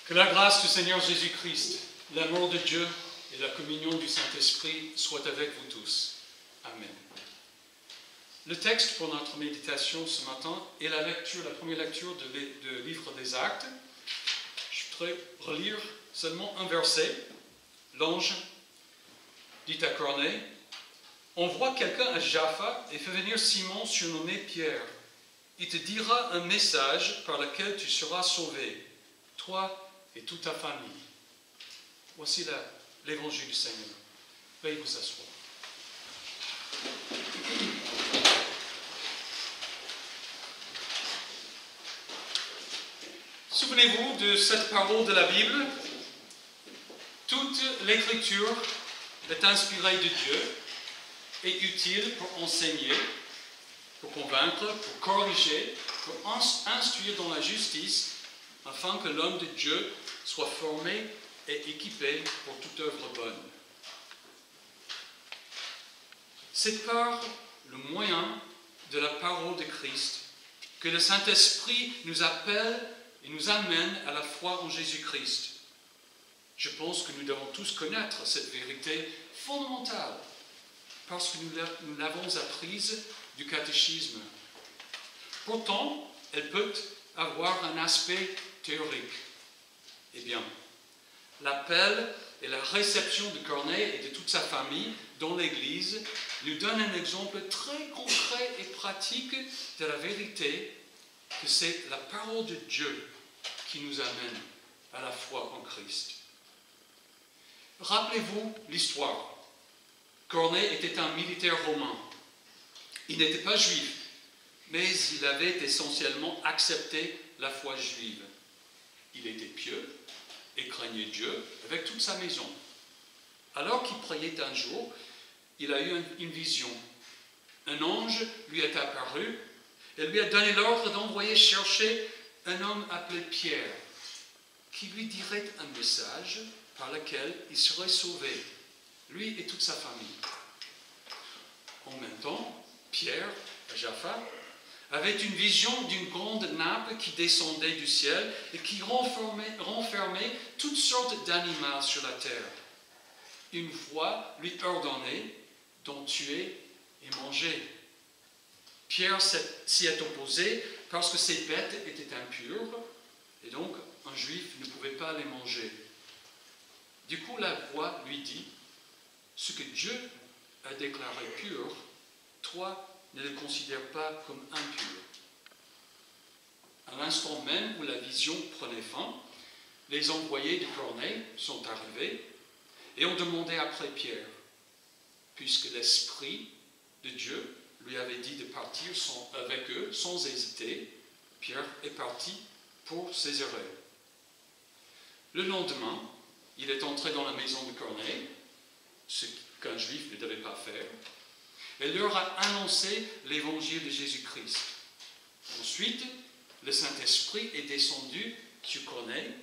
Que la grâce du Seigneur Jésus-Christ, l'amour de Dieu et la communion du Saint-Esprit soient avec vous tous. Amen. Le texte pour notre méditation ce matin est la première lecture du livre des Actes. Je voudrais relire seulement un verset. L'ange dit à Corneille, « Envoie quelqu'un à Jaffa et fais venir Simon surnommé Pierre. Il te dira un message par lequel tu seras sauvé, toi et toute ta famille. » Voici l'évangile du Seigneur. Veuillez vous asseoir. Souvenez-vous de cette parole de la Bible. Toute l'écriture est inspirée de Dieu et utile pour enseigner, pour convaincre, pour corriger, pour instruire dans la justice, afin que l'homme de Dieu soit formé et équipé pour toute œuvre bonne. C'est par le moyen de la parole de Christ que le Saint-Esprit nous appelle et nous amène à la foi en Jésus-Christ. Je pense que nous devons tous connaître cette vérité fondamentale parce que nous l'avons apprise du catéchisme. Pourtant, elle peut avoir un aspect théorique. Eh bien, l'appel et la réception de Corneille et de toute sa famille dans l'Église nous donnent un exemple très concret et pratique de la vérité que c'est la parole de Dieu qui nous amène à la foi en Christ. Rappelez-vous l'histoire. Corneille était un militaire romain. Il n'était pas juif, mais il avait essentiellement accepté la foi juive. Il était pieux et craignait Dieu avec toute sa maison. Alors qu'il priait un jour, il a eu une vision. Un ange lui est apparu et lui a donné l'ordre d'envoyer chercher un homme appelé Pierre, qui lui dirait un message par lequel il serait sauvé, lui et toute sa famille. En même temps, Pierre, à Jaffa, avait une vision d'une grande nappe qui descendait du ciel et qui renfermait toutes sortes d'animaux sur la terre. Une voix lui ordonnait d'en tuer et manger. Pierre s'y est opposé parce que ces bêtes étaient impures et donc un juif ne pouvait pas les manger. Du coup, la voix lui dit, « Ce que Dieu a déclaré pur, toi, ne le considère pas comme impur. » À l'instant même où la vision prenait fin, les envoyés de Corneille sont arrivés et ont demandé après Pierre, puisque l'Esprit de Dieu lui avait dit de partir avec eux sans hésiter. Pierre est parti pour Césarée. Le lendemain, il est entré dans la maison de Corneille, ce qu'un juif ne devait pas faire, et leur a annoncé l'évangile de Jésus-Christ. Ensuite, le Saint-Esprit est descendu sur Corneille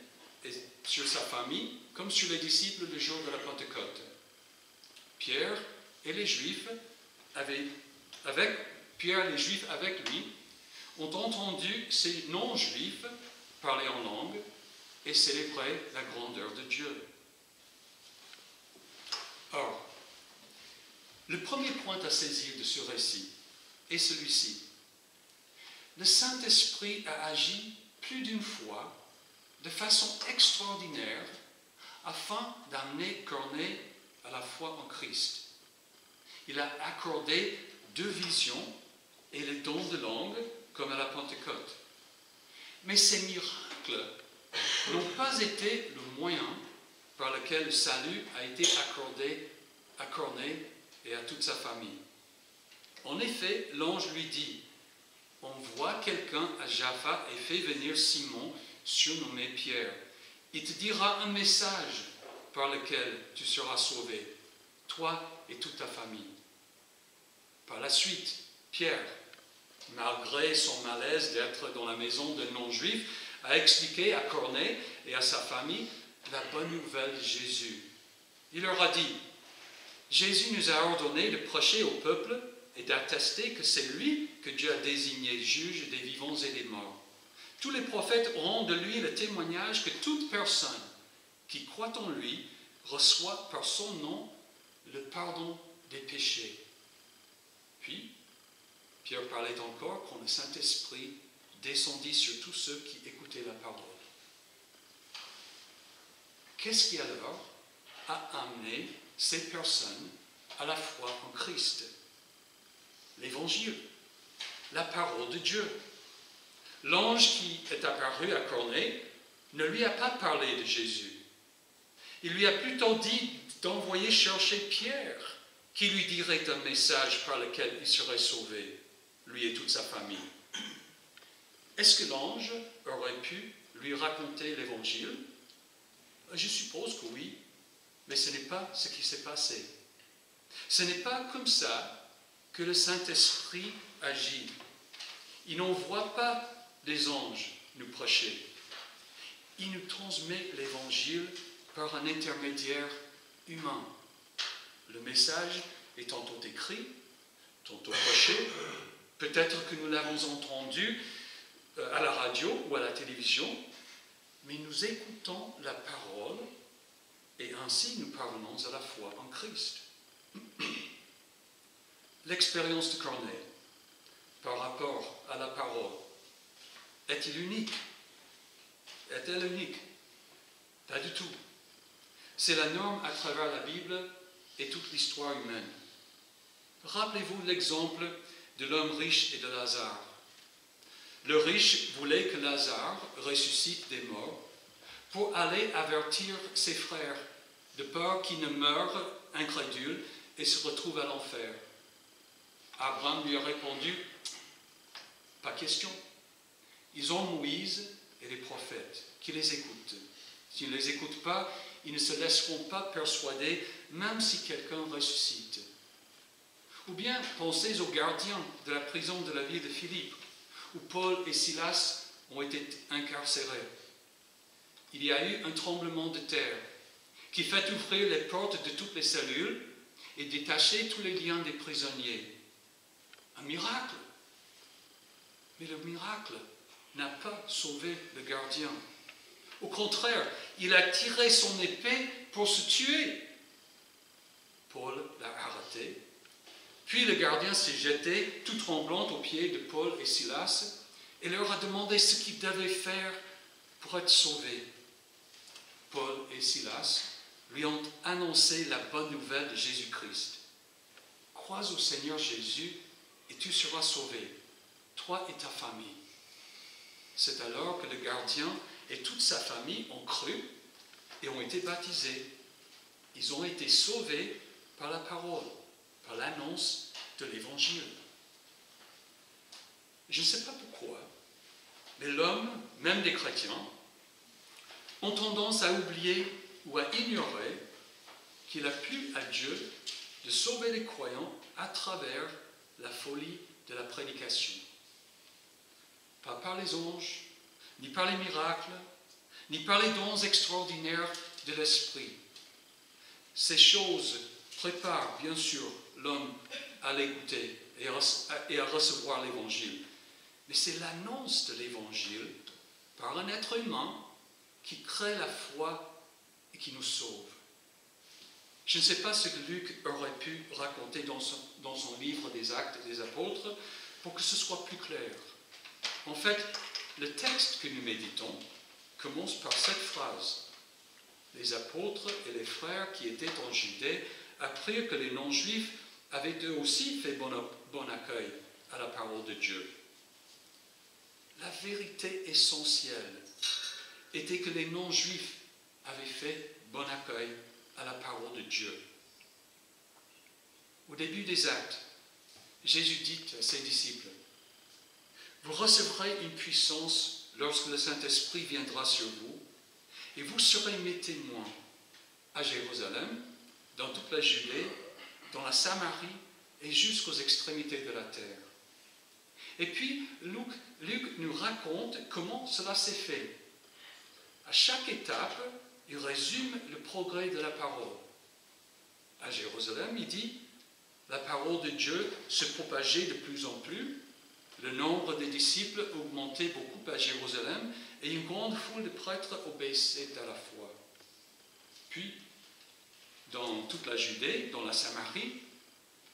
et sur sa famille, comme sur les disciples le jour de la Pentecôte. Pierre et les Juifs, avec lui, ont entendu ces non-juifs parler en langue et célébrer la grandeur de Dieu. Or, le premier point à saisir de ce récit est celui-ci. Le Saint-Esprit a agi plus d'une fois de façon extraordinaire afin d'amener Corneille à la foi en Christ. Il a accordé 2 visions et les dons de langue comme à la Pentecôte. Mais ces miracles n'ont pas été le moyen par lequel le salut a été accordé à Corneille et à toute sa famille. En effet, l'ange lui dit, « Envoie quelqu'un à Jaffa et fais venir Simon, surnommé Pierre. Il te dira un message par lequel tu seras sauvé, toi et toute ta famille. » Par la suite, Pierre, malgré son malaise d'être dans la maison d'un non-juif, a expliqué à Corneille et à sa famille la bonne nouvelle de Jésus. Il leur a dit, « Jésus nous a ordonné de prêcher au peuple et d'attester que c'est lui que Dieu a désigné juge des vivants et des morts. Tous les prophètes auront de lui le témoignage que toute personne qui croit en lui reçoit par son nom le pardon des péchés. Puis, Pierre parlait encore quand le Saint-Esprit descendit sur tous ceux qui écoutaient la parole. Qu'est-ce qui alors a amené ces personnes à la foi en Christ? L'Évangile, la parole de Dieu. L'ange qui est apparu à Corneille ne lui a pas parlé de Jésus. Il lui a plutôt dit d'envoyer chercher Pierre, qui lui dirait un message par lequel il serait sauvé, lui et toute sa famille. Est-ce que l'ange aurait pu lui raconter l'Évangile? Je suppose que oui, mais ce n'est pas ce qui s'est passé. Ce n'est pas comme ça que le Saint-Esprit agit. Il n'envoie pas des anges nous prêcher. Il nous transmet l'Évangile par un intermédiaire humain. Le message est tantôt écrit, tantôt prêché. Peut-être que nous l'avons entendu à la radio ou à la télévision, mais nous écoutons la parole et ainsi nous parvenons à la foi en Christ. L'expérience de Corneille par rapport à la parole est-elle unique? Est-elle unique? Pas du tout. C'est la norme à travers la Bible et toute l'histoire humaine. Rappelez-vous l'exemple de l'homme riche et de Lazare. Le riche voulait que Lazare ressuscite des morts pour aller avertir ses frères, de peur qu'ils ne meurent incrédules et se retrouvent à l'enfer. Abraham lui a répondu, pas question. Ils ont Moïse et les prophètes qui les écoutent. S'ils ne les écoutent pas, ils ne se laisseront pas persuader, même si quelqu'un ressuscite. Ou bien pensez aux gardiens de la prison de la ville de Philippe, où Paul et Silas ont été incarcérés. Il y a eu un tremblement de terre qui fait ouvrir les portes de toutes les cellules et détacher tous les liens des prisonniers. Un miracle. Mais le miracle n'a pas sauvé le gardien. Au contraire, il a tiré son épée pour se tuer. Paul l'a arrêté. Puis le gardien s'est jeté, tout tremblant, aux pieds de Paul et Silas et leur a demandé ce qu'ils devaient faire pour être sauvés. Paul et Silas lui ont annoncé la bonne nouvelle de Jésus-Christ. Crois au Seigneur Jésus et tu seras sauvé, toi et ta famille. C'est alors que le gardien et toute sa famille ont cru et ont été baptisés. Ils ont été sauvés par la parole, par l'annonce de l'Évangile. Je ne sais pas pourquoi, mais l'homme, même des chrétiens, ont tendance à oublier ou à ignorer qu'il a plu à Dieu de sauver les croyants à travers la folie de la prédication. Pas par les anges, ni par les miracles, ni par les dons extraordinaires de l'Esprit. Ces choses préparent bien sûr l'homme à l'écouter et à recevoir l'Évangile. Mais c'est l'annonce de l'Évangile par un être humain qui crée la foi et qui nous sauve. Je ne sais pas ce que Luc aurait pu raconter dans son livre des Actes des Apôtres pour que ce soit plus clair. En fait, le texte que nous méditons commence par cette phrase. Les apôtres et les frères qui étaient en Judée apprirent que les non-juifs avaient eux aussi fait bon accueil à la parole de Dieu. La vérité essentielle était que les non-juifs avaient fait bon accueil à la parole de Dieu. Au début des Actes, Jésus dit à ses disciples, « Vous recevrez une puissance lorsque le Saint-Esprit viendra sur vous, et vous serez mes témoins à Jérusalem, dans toute la Judée, dans la Samarie et jusqu'aux extrémités de la terre. » Et puis, Luc nous raconte comment cela s'est fait. À chaque étape, il résume le progrès de la parole. À Jérusalem, il dit, la parole de Dieu se propageait de plus en plus, Le nombre des disciples augmentait beaucoup à Jérusalem et une grande foule de prêtres obéissait à la foi. Puis, dans toute la Judée, dans la Samarie,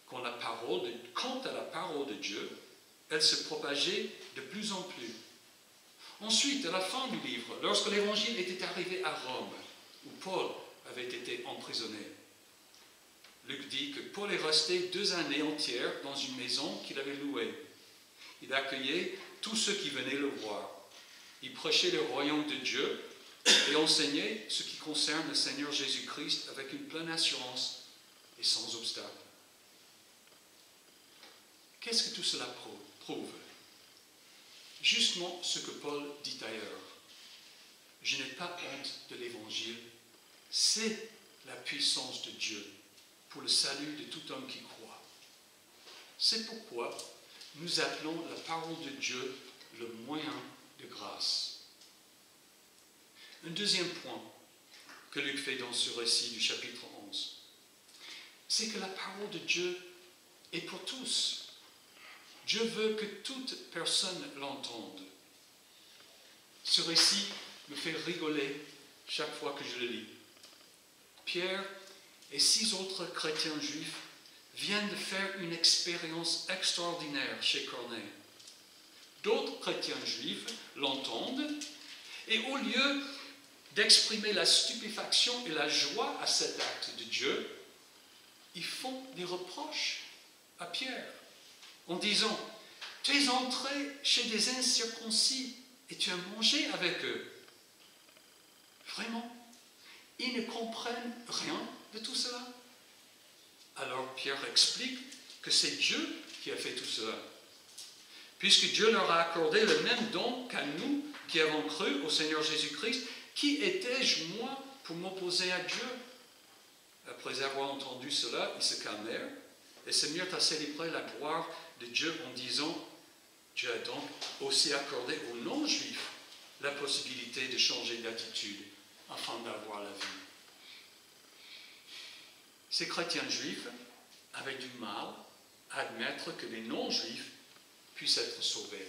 quant à la parole de Dieu, elle se propageait de plus en plus. Ensuite, à la fin du livre, lorsque l'Évangile était arrivé à Rome, où Paul avait été emprisonné, Luc dit que Paul est resté 2 années entières dans une maison qu'il avait louée. Il accueillait tous ceux qui venaient le voir. Il prêchait le royaume de Dieu et enseignait ce qui concerne le Seigneur Jésus-Christ avec une pleine assurance et sans obstacle. Qu'est-ce que tout cela prouve? Justement ce que Paul dit ailleurs. Je n'ai pas honte de l'Évangile. C'est la puissance de Dieu pour le salut de tout homme qui croit. C'est pourquoi nous appelons la parole de Dieu le moyen de grâce. Un deuxième point que Luc fait dans ce récit du chapitre 11, c'est que la parole de Dieu est pour tous. Dieu veut que toute personne l'entende. Ce récit me fait rigoler chaque fois que je le lis. Pierre et 6 autres chrétiens juifs viennent de faire une expérience extraordinaire chez Corneille. D'autres chrétiens juifs l'entendent et au lieu d'exprimer la stupéfaction et la joie à cet acte de Dieu, ils font des reproches à Pierre en disant « Tu es entré chez des incirconcis et tu as mangé avec eux. » Vraiment, ils ne comprennent rien de tout cela. Alors Pierre explique que c'est Dieu qui a fait tout cela. Puisque Dieu leur a accordé le même don qu'à nous qui avons cru au Seigneur Jésus-Christ, qui étais-je moi pour m'opposer à Dieu? Après avoir entendu cela, ils se calmèrent et se mirent à célébrer la gloire de Dieu en disant « Dieu a donc aussi accordé aux non-juifs la possibilité de changer d'attitude afin d'avoir la vie. » Ces chrétiens juifs avaient du mal à admettre que les non-juifs puissent être sauvés.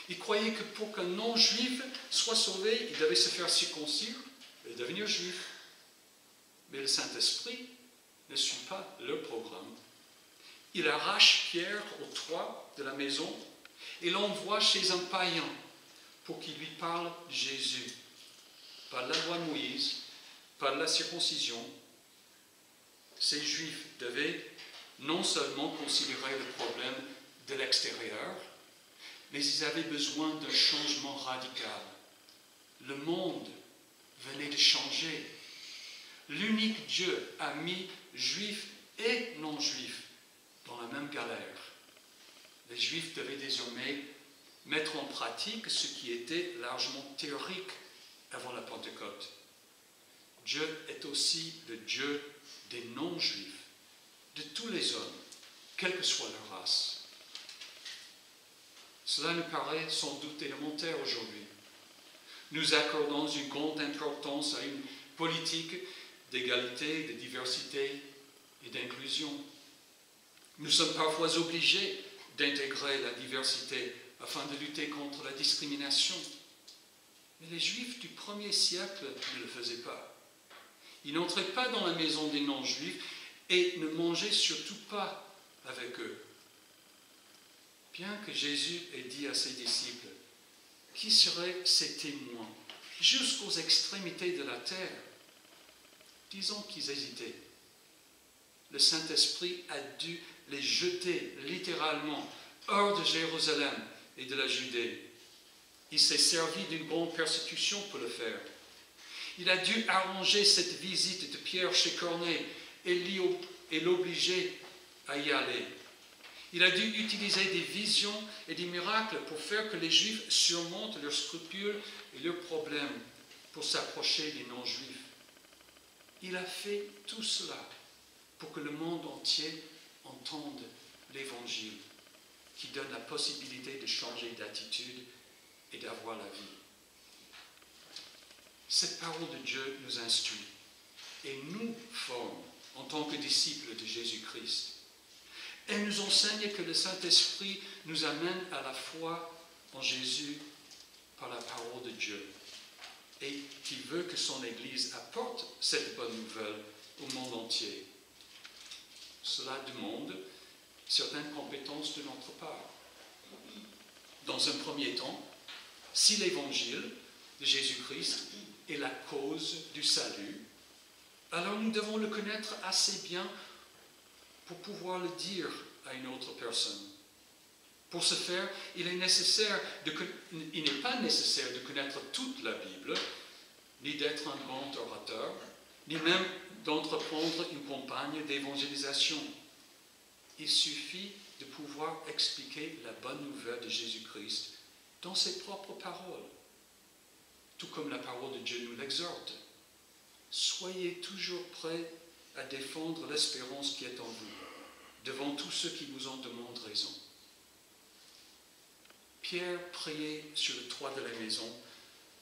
Ils croyaient que pour qu'un non-juif soit sauvé, il devait se faire circoncire et devenir juif. Mais le Saint-Esprit ne suit pas leur programme. Il arrache Pierre au toit de la maison et l'envoie chez un païen pour qu'il lui parle de Jésus. Par la loi de Moïse, par la circoncision, ces Juifs devaient non seulement considérer le problème de l'extérieur, mais ils avaient besoin d'un changement radical. Le monde venait de changer. L'unique Dieu a mis Juifs et non-Juifs dans la même galère. Les Juifs devaient désormais mettre en pratique ce qui était largement théorique avant la Pentecôte. Dieu est aussi le Dieu des non-Juifs, de tous les hommes, quelle que soit leur race. Cela nous paraît sans doute élémentaire aujourd'hui. Nous accordons une grande importance à une politique d'égalité, de diversité et d'inclusion. Nous sommes parfois obligés d'intégrer la diversité afin de lutter contre la discrimination. Mais les Juifs du 1er siècle ne le faisaient pas. Ils n'entraient pas dans la maison des non-Juifs et ne mangeaient surtout pas avec eux. Bien que Jésus ait dit à ses disciples, « Qui seraient ces témoins jusqu'aux extrémités de la terre ?» Disons qu'ils hésitaient. Le Saint-Esprit a dû les jeter littéralement hors de Jérusalem et de la Judée. Il s'est servi d'une grande persécution pour le faire. Il a dû arranger cette visite de Pierre chez Corneille et l'obliger à y aller. Il a dû utiliser des visions et des miracles pour faire que les Juifs surmontent leurs scrupules et leurs problèmes pour s'approcher des non-Juifs. Il a fait tout cela pour que le monde entier entende l'Évangile, qui donne la possibilité de changer d'attitude et d'avoir la vie. Cette parole de Dieu nous instruit et nous forme en tant que disciples de Jésus-Christ. Elle nous enseigne que le Saint-Esprit nous amène à la foi en Jésus par la parole de Dieu et qui veut que son Église apporte cette bonne nouvelle au monde entier. Cela demande certaines compétences de notre part. Dans un premier temps, si l'Évangile de Jésus-Christ est la cause du salut, alors nous devons le connaître assez bien pour pouvoir le dire à une autre personne. Pour ce faire, il n'est pas nécessaire de connaître toute la Bible, ni d'être un grand orateur, ni même d'entreprendre une campagne d'évangélisation. Il suffit de pouvoir expliquer la bonne nouvelle de Jésus-Christ dans ses propres paroles, tout comme la parole de Dieu nous l'exhorte. Soyez toujours prêts à défendre l'espérance qui est en vous, devant tous ceux qui vous en demandent raison. Pierre priait sur le toit de la maison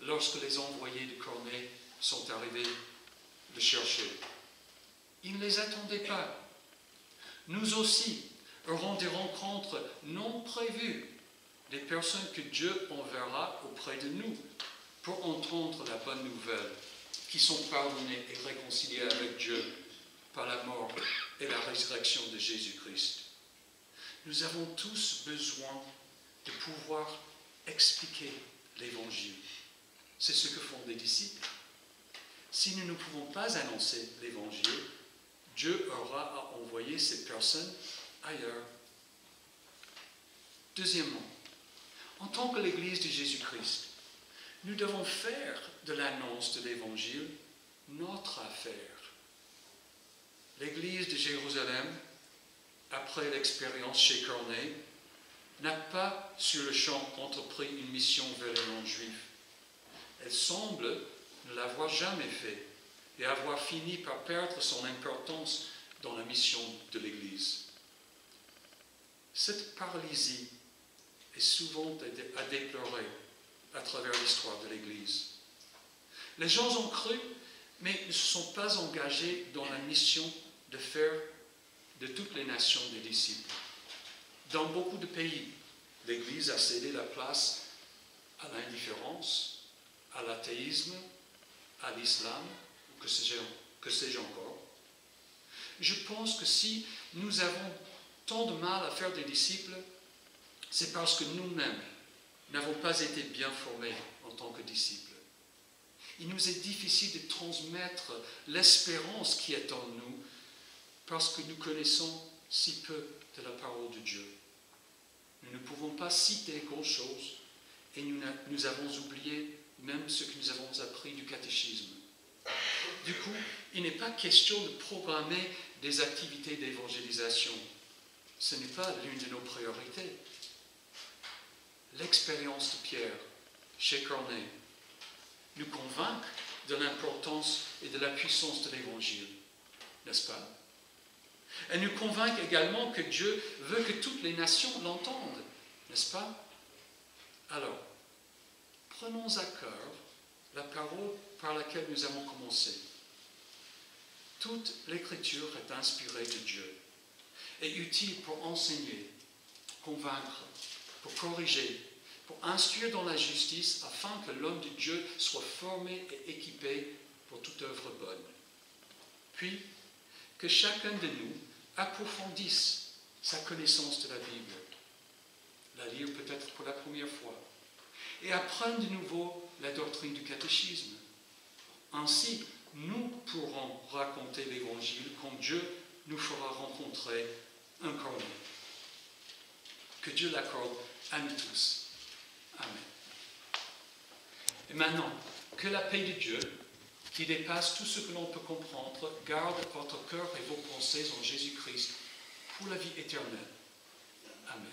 lorsque les envoyés de Corneille sont arrivés le chercher. Il ne les attendait pas. Nous aussi aurons des rencontres non prévues, des personnes que Dieu enverra auprès de nous pour entendre la bonne nouvelle, qui sont pardonnées et réconciliées avec Dieu par la mort et la résurrection de Jésus-Christ. Nous avons tous besoin de pouvoir expliquer l'Évangile. C'est ce que font les disciples. Si nous ne pouvons pas annoncer l'Évangile, Dieu aura à envoyer ces personnes ailleurs. Deuxièmement, en tant que l'Église de Jésus-Christ, nous devons faire de l'annonce de l'Évangile notre affaire. L'Église de Jérusalem, après l'expérience chez Corneille, n'a pas sur le champ entrepris une mission vers les non-juifs. Elle semble ne l'avoir jamais fait et avoir fini par perdre son importance dans la mission de l'Église. Cette paralysie est souvent à déplorer à travers l'histoire de l'Église. Les gens ont cru, mais ne se sont pas engagés dans la mission de faire de toutes les nations des disciples. Dans beaucoup de pays, l'Église a cédé la place à l'indifférence, à l'athéisme, à l'islam, que sais-je encore. Je pense que si nous avons tant de mal à faire des disciples, c'est parce que nous-mêmes n'avons pas été bien formés en tant que disciples. Il nous est difficile de transmettre l'espérance qui est en nous parce que nous connaissons si peu de la parole de Dieu. Nous ne pouvons pas citer grand-chose et nous avons oublié même ce que nous avons appris du catéchisme. Du coup, il n'est pas question de programmer des activités d'évangélisation. Ce n'est pas l'une de nos priorités. L'expérience de Pierre chez Corneille nous convainc de l'importance et de la puissance de l'Évangile, n'est-ce pas? Elle nous convainc également que Dieu veut que toutes les nations l'entendent, n'est-ce pas? Alors, prenons à cœur la parole par laquelle nous avons commencé. Toute l'Écriture est inspirée de Dieu et utile pour enseigner, convaincre, pour corriger, pour instruire dans la justice, afin que l'homme de Dieu soit formé et équipé pour toute œuvre bonne. Puis, que chacun de nous approfondisse sa connaissance de la Bible, la lire peut-être pour la première fois, et apprenne de nouveau la doctrine du catéchisme. Ainsi, nous pourrons raconter l'Évangile comme Dieu nous fera rencontrer un Corneille. Que Dieu l'accorde à nous tous. Amen. Et maintenant, que la paix de Dieu, qui dépasse tout ce que l'on peut comprendre, garde votre cœur et vos pensées en Jésus-Christ pour la vie éternelle. Amen.